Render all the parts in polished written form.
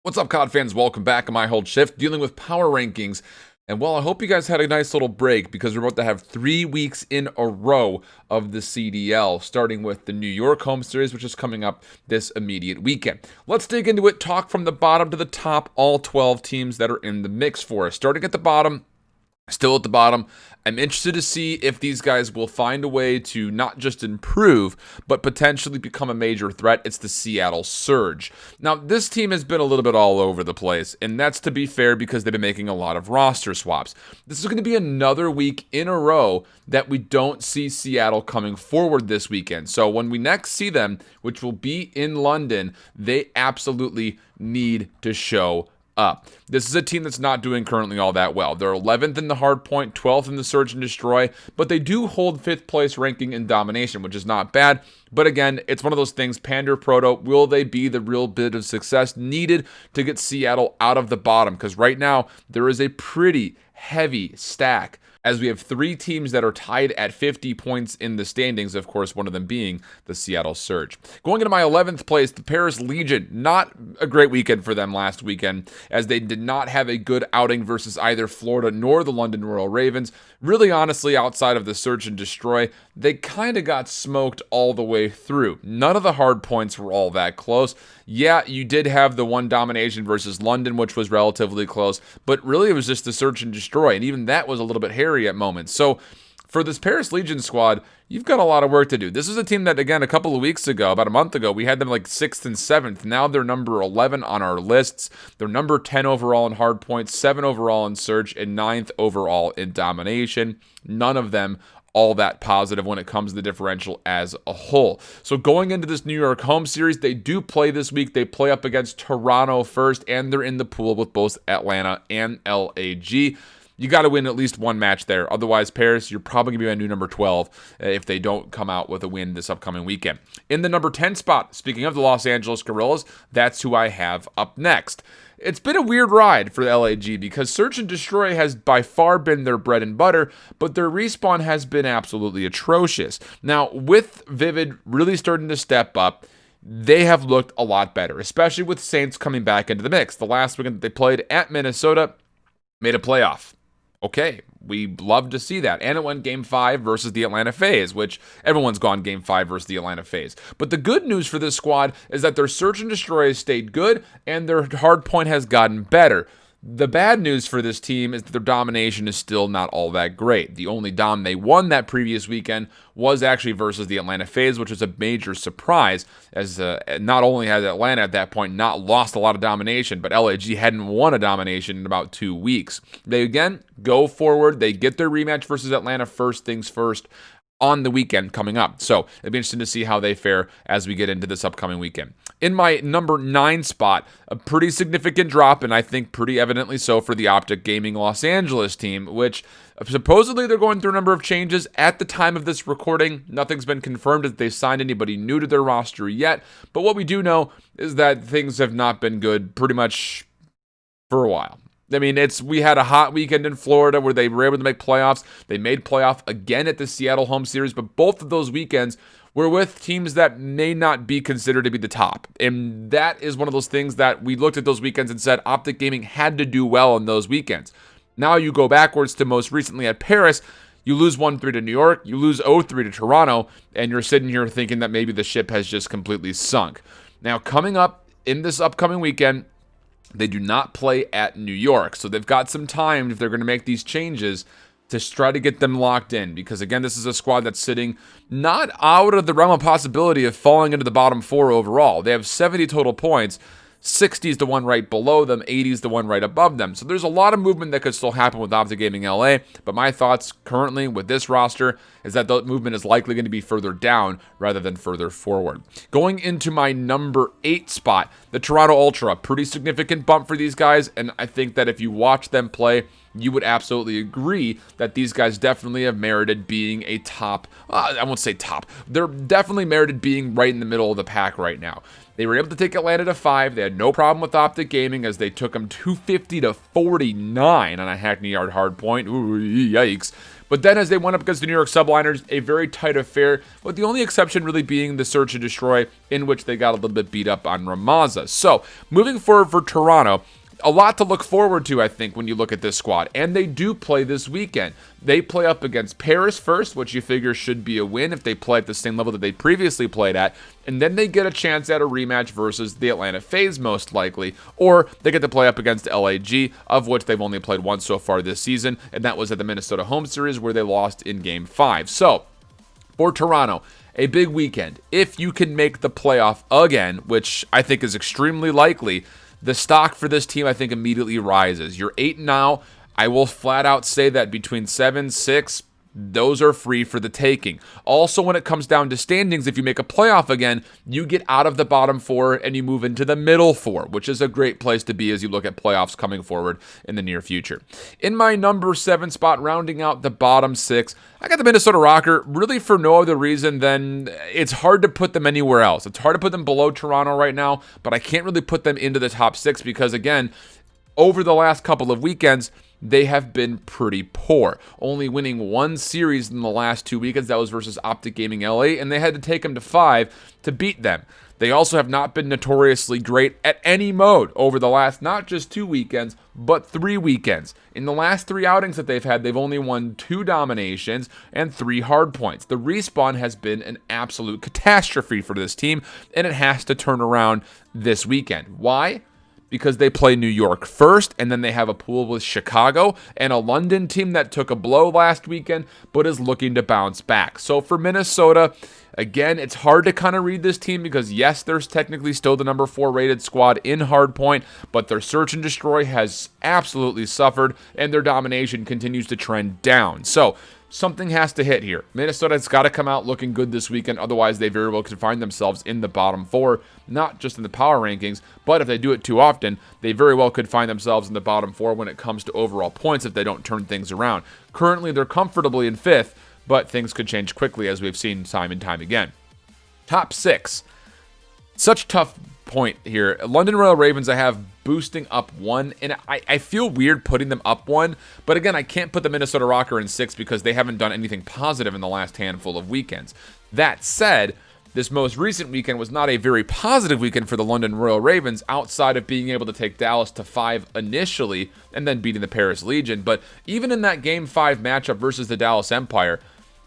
What's up, COD fans? Welcome back on my hold shift, dealing with power rankings. And well, I hope you guys had a nice little break because we're about to have 3 weeks in a row of the CDL, starting with the New York home series, which is coming up this immediate weekend. Let's dig into it, talk from the bottom to the top, all 12 teams that are in the mix for us. Starting at the bottom, still at the bottom, I'm interested to see if these guys will find a way to not just improve, but potentially become a major threat. It's the Seattle Surge. Now, this team has been a little bit all over the place, and that's to be fair because they've been making a lot of roster swaps. This is going to be another week in a row that we don't see Seattle coming forward this weekend. So when we next see them, which will be in London, they absolutely need to show up. This is a team that's not doing currently all that well. They're 11th in the hard point, 12th in the search and destroy, but they do hold 5th place ranking in domination, which is not bad. But again, it's one of those things, Pander Proto, will they be the real bit of success needed to get Seattle out of the bottom? Because right now, there is a pretty heavy stack, as we have 3 teams that are tied at 50 points in the standings, of course, one of them being the Seattle Surge. Going into my 11th place, the Paris Legion. Not a great weekend for them last weekend, as they did not have a good outing versus either Florida nor the London Royal Ravens. Really, honestly, outside of the search and destroy, they kind of got smoked all the way through. None of the hard points were all that close. Yeah, you did have the one domination versus London, which was relatively close, but really it was just the search and destroy, and even that was a little bit hairy at moments. So for this Paris Legion squad, you've got a lot of work to do. This is a team that, again, a couple of weeks ago, about a month ago, we had them like 6th and 7th. Now they're number 11 on our lists. They're number 10 overall in hard points, 7 overall in search, and 9th overall in domination. None of them all that positive when it comes to the differential as a whole. So going into this New York home series, they do play this week. They play up against Toronto first, and they're in the pool with both Atlanta and LAG. You got to win at least one match there. Otherwise, Paris, you're probably going to be a new number 12 if they don't come out with a win this upcoming weekend. In the number 10 spot, speaking of the Los Angeles Guerrillas, that's who I have up next. It's been a weird ride for the LAG because Search and Destroy has by far been their bread and butter, but their respawn has been absolutely atrocious. Now, with Vivid really starting to step up, they have looked a lot better, especially with Saints coming back into the mix. The last weekend that they played at Minnesota made a playoff. Okay, we love to see that. And it went Game 5 versus the Atlanta FaZe, which everyone's gone Game 5 versus the Atlanta FaZe. But the good news for this squad is that their search and destroy has stayed good, and their hard point has gotten better. The bad news for this team is that their domination is still not all that great. The only dom they won that previous weekend was actually versus the Atlanta FaZe, which was a major surprise, as not only had Atlanta at that point not lost a lot of domination, but LAG hadn't won a domination in about 2 weeks. They again go forward. They get their rematch versus Atlanta first things first on the weekend coming up. So it'll be interesting to see how they fare as we get into this upcoming weekend. In my number 9 spot, a pretty significant drop, and I think pretty evidently so for the Optic Gaming Los Angeles team, which supposedly they're going through a number of changes. At the time of this recording, nothing's been confirmed that they've signed anybody new to their roster yet. But what we do know is that things have not been good pretty much for a while. I mean, we had a hot weekend in Florida where they were able to make playoffs. They made playoff again at the Seattle home series, but both of those weekends were with teams that may not be considered to be the top. And that is one of those things that we looked at those weekends and said Optic Gaming had to do well in those weekends. Now you go backwards to most recently at Paris, you lose 1-3 to New York, you lose 0-3 to Toronto, and you're sitting here thinking that maybe the ship has just completely sunk. Now coming up in this upcoming weekend, they do not play at New York, so they've got some time if they're going to make these changes to try to get them locked in, because again, this is a squad that's sitting not out of the realm of possibility of falling into the bottom 4 overall. They have 70 total points. 60 is the one right below them, 80 is the one right above them. So there's a lot of movement that could still happen with Optic Gaming LA, but my thoughts currently with this roster is that the movement is likely going to be further down rather than further forward. Going into my number 8 spot, the Toronto Ultra. Pretty significant bump for these guys, and I think that if you watch them play, you would absolutely agree that these guys definitely have merited being a top, I won't say top, they're definitely merited being right in the middle of the pack right now. They were able to take Atlanta to 5. They had no problem with Optic Gaming as they took them 250 to 49 on a Hackney Yard hard point. Ooh, yikes. But then as they went up against the New York Subliners, a very tight affair, with the only exception really being the search and destroy, in which they got a little bit beat up on Ramaza. So moving forward for Toronto, a lot to look forward to, I think, when you look at this squad. And they do play this weekend. They play up against Paris first, which you figure should be a win if they play at the same level that they previously played at. And then they get a chance at a rematch versus the Atlanta FaZe, most likely. Or they get to play up against LAG, of which they've only played once so far this season. And that was at the Minnesota home series where they lost in Game 5. So, for Toronto, a big weekend. If you can make the playoff again, which I think is extremely likely, the stock for this team, I think, immediately rises. You're 8 now. I will flat out say that between 7, 6, those are free for the taking. Also, when it comes down to standings, if you make a playoff again, you get out of the bottom 4 and you move into the middle 4, which is a great place to be as you look at playoffs coming forward in the near future. In my number 7 spot, rounding out the bottom 6, I got the Minnesota Rocker, really for no other reason than it's hard to put them anywhere else. It's hard to put them below Toronto right now, but I can't really put them into the top 6 because, again, over the last couple of weekends, they have been pretty poor, only winning one series in the last 2 weekends. That was versus Optic Gaming LA, and they had to take them to 5 to beat them. They also have not been notoriously great at any mode over the last not just 2 weekends, but 3 weekends. In the last 3 outings that they've had, they've only won 2 dominations and 3 hard points. The respawn has been an absolute catastrophe for this team, and it has to turn around this weekend. Why? Because they play New York first, and then they have a pool with Chicago and a London team that took a blow last weekend, but is looking to bounce back. So for Minnesota, again, it's hard to kind of read this team because, yes, there's technically still the number 4 rated squad in hardpoint, but their search and destroy has absolutely suffered, and their domination continues to trend down. So something has to hit here. Minnesota's got to come out looking good this weekend. Otherwise, they very well could find themselves in the bottom 4, not just in the power rankings, but if they do it too often, they very well could find themselves in the bottom 4 when it comes to overall points if they don't turn things around. Currently, they're comfortably in 5th, but things could change quickly as we've seen time and time again. Top 6. Such tough point here. London Royal Ravens I have boosting up 1, and I feel weird putting them up 1, but again, I can't put the Minnesota Rocker in 6 because they haven't done anything positive in the last handful of weekends. That said, this most recent weekend was not a very positive weekend for the London Royal Ravens outside of being able to take Dallas to 5 initially and then beating the Paris Legion, but even in that Game 5 matchup versus the Dallas Empire,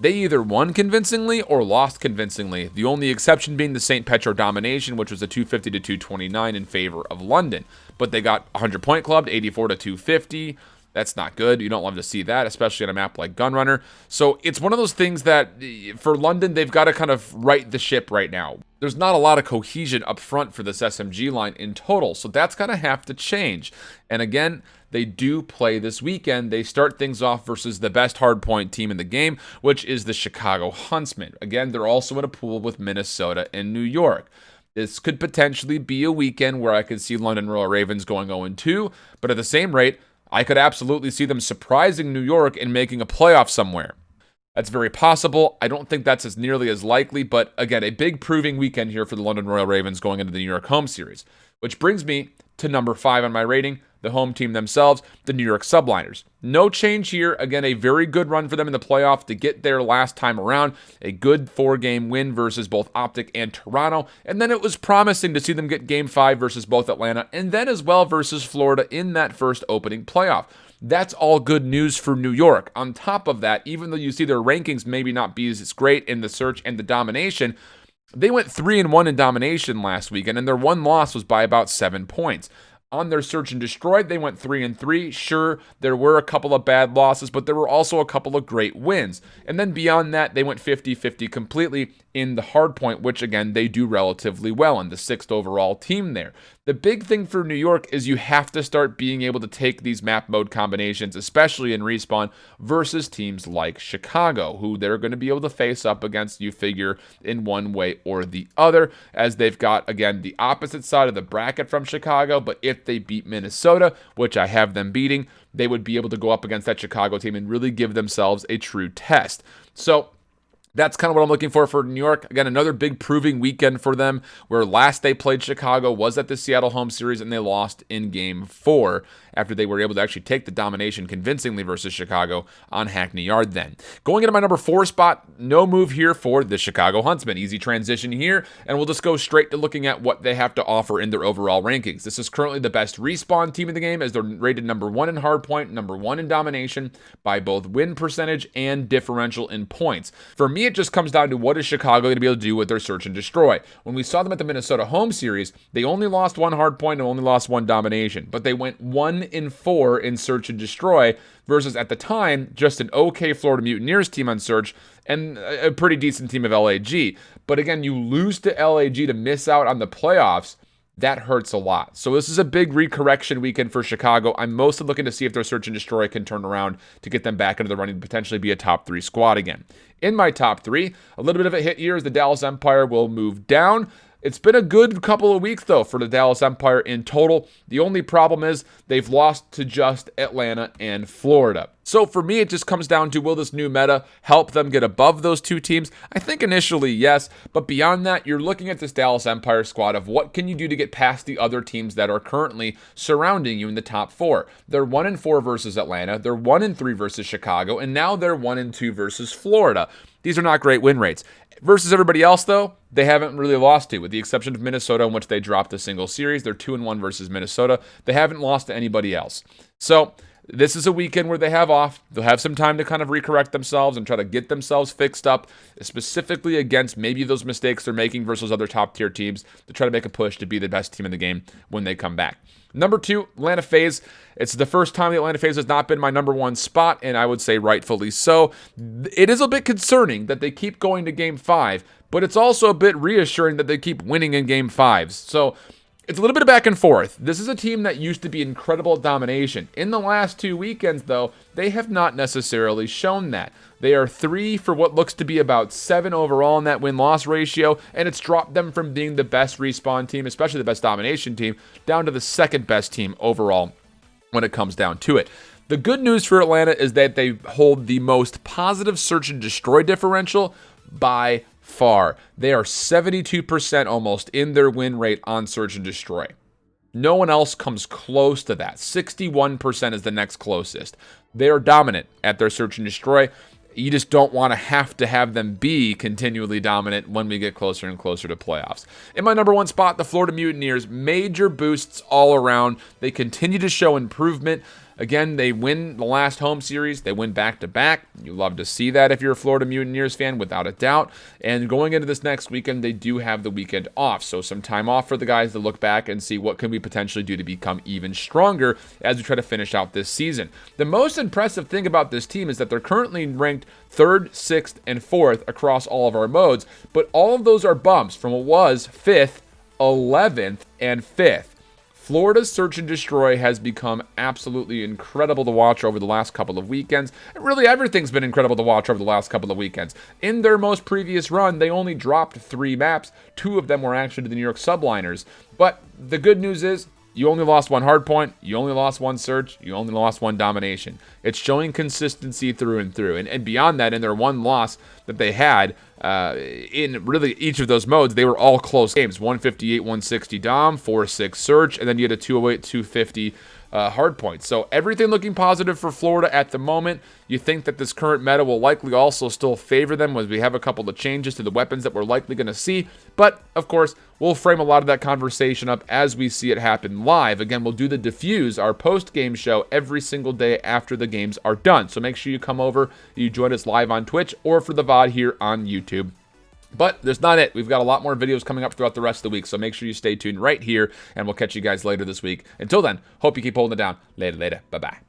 they either won convincingly or lost convincingly, the only exception being the St. Petro domination, which was a 250 to 229 in favor of London. But they got 100 point clubbed, 84 to 250. That's not good. You don't love to see that, especially on a map like Gunrunner. So it's one of those things that for London, they've got to kind of right the ship right now. There's not a lot of cohesion up front for this SMG line in total, so that's going to have to change. And again, they do play this weekend. They start things off versus the best hardpoint team in the game, which is the Chicago Huntsmen. Again, they're also in a pool with Minnesota and New York. This could potentially be a weekend where I could see London Royal Ravens going 0-2, but at the same rate, I could absolutely see them surprising New York and making a playoff somewhere. That's very possible. I don't think that's as nearly as likely, but again, a big proving weekend here for the London Royal Ravens going into the New York home series. Which brings me to number 5 on my rating, the home team themselves, the New York Subliners. No change here. Again, a very good run for them in the playoff to get there last time around. A good 4-game win versus both Optic and Toronto. And then it was promising to see them get Game 5 versus both Atlanta and then as well versus Florida in that first opening playoff. That's all good news for New York. On top of that, even though you see their rankings maybe not be as great in the search and the domination, they went 3-1 in domination last weekend, and their one loss was by about 7 points. On their search and destroy, they went 3-3. Sure, there were a couple of bad losses, but there were also a couple of great wins. And then beyond that, they went 50-50 completely in the hardpoint, which again, they do relatively well in the 6th overall team there. The big thing for New York is you have to start being able to take these map mode combinations, especially in Respawn, versus teams like Chicago, who they're going to be able to face up against, you figure, in one way or the other, as they've got, again, the opposite side of the bracket from Chicago, but if they beat Minnesota, which I have them beating, they would be able to go up against that Chicago team and really give themselves a true test. So That's kind of what I'm looking for New York. Again, another big proving weekend for them, where last they played Chicago was at the Seattle home series, and they lost in Game 4 after they were able to actually take the domination convincingly versus Chicago on Hackney Yard then. Going into my number 4 spot, no move here for the Chicago Huntsmen. Easy transition here, and we'll just go straight to looking at what they have to offer in their overall rankings. This is currently the best respawn team in the game, as they're rated number 1 in hardpoint, number 1 in domination by both win percentage and differential in points. For me, it just comes down to what is Chicago going to be able to do with their search and destroy. When we saw them at the Minnesota home series, they only lost 1 hardpoint and only lost 1 domination, but they went 1-4 in search and destroy versus at the time just an okay Florida Mutineers team on search and a pretty decent team of LAG. But again, you lose to LAG to miss out on the playoffs. That hurts a lot. So this is a big recorrection weekend for Chicago. I'm mostly looking to see if their search and destroy can turn around to get them back into the running to potentially be a top 3 squad again. In my top 3, a little bit of a hit here as the Dallas Empire will move down. It's been a good couple of weeks, though, for the Dallas Empire in total. The only problem is they've lost to just Atlanta and Florida. So for me, it just comes down to, will this new meta help them get above those 2 teams? I think initially, yes. But beyond that, you're looking at this Dallas Empire squad of what can you do to get past the other teams that are currently surrounding you in the top 4. They're 1-4 versus Atlanta. They're 1-3 versus Chicago. And now they're 1-2 versus Florida. These are not great win rates. Versus everybody else, though, they haven't really lost to, with the exception of Minnesota, in which they dropped a single series. They're 2-1 versus Minnesota. They haven't lost to anybody else. So this is a weekend where they have off. They'll have some time to kind of recorrect themselves and try to get themselves fixed up, specifically against maybe those mistakes they're making versus other top-tier teams, to try to make a push to be the best team in the game when they come back. Number 2, Atlanta FaZe. It's the first time the Atlanta FaZe has not been my number 1 spot, and I would say rightfully so. It is a bit concerning that they keep going to Game 5, but it's also a bit reassuring that they keep winning in Game 5s. So it's a little bit of back and forth. This is a team that used to be incredible at domination. In the last 2 weekends, though, they have not necessarily shown that. They are 3 for what looks to be about 7 overall in that win-loss ratio, and it's dropped them from being the best respawn team, especially the best domination team, down to the 2nd best team overall when it comes down to it. The good news for Atlanta is that they hold the most positive search and destroy differential by far. They are 72% almost in their win rate on search and destroy. No one else comes close to that. 61% is the next closest. They are dominant at their search and destroy. You just don't want to have them be continually dominant when we get closer and closer to playoffs. In my number 1 spot, the Florida Mutineers, major boosts all around. They continue to show improvement. Again, they win the last home series. They win back-to-back. You love to see that if you're a Florida Mutineers fan, without a doubt. And going into this next weekend, they do have the weekend off. So some time off for the guys to look back and see what can we potentially do to become even stronger as we try to finish out this season. The most impressive thing about this team is that they're currently ranked 3rd, 6th, and 4th across all of our modes. But all of those are bumps from what was 5th, 11th, and 5th. Florida's search and destroy has become absolutely incredible to watch over the last couple of weekends. And really, everything's been incredible to watch over the last couple of weekends. In their most previous run, they only dropped 3 maps. 2 of them were actually to the New York Subliners. But the good news is, you only lost 1 hardpoint, you only lost 1 search, you only lost 1 domination. It's showing consistency through and through. And beyond that, in their 1 loss that they had, in really each of those modes, they were all close games. 158, 160 dom, 4-6 search, and then you had a 208, 250 hardpoint. So everything looking positive for Florida at the moment. You think that this current meta will likely also still favor them as we have a couple of changes to the weapons that we're likely going to see. But, of course, we'll frame a lot of that conversation up as we see it happen live. Again, we'll do the Diffuse, our post-game show, every single day after the games are done. So make sure you come over, you join us live on Twitch or for the VOD here on YouTube. But that's not it. We've got a lot more videos coming up throughout the rest of the week, so make sure you stay tuned right here, and we'll catch you guys later this week. Until then, hope you keep holding it down. Later. Bye-bye.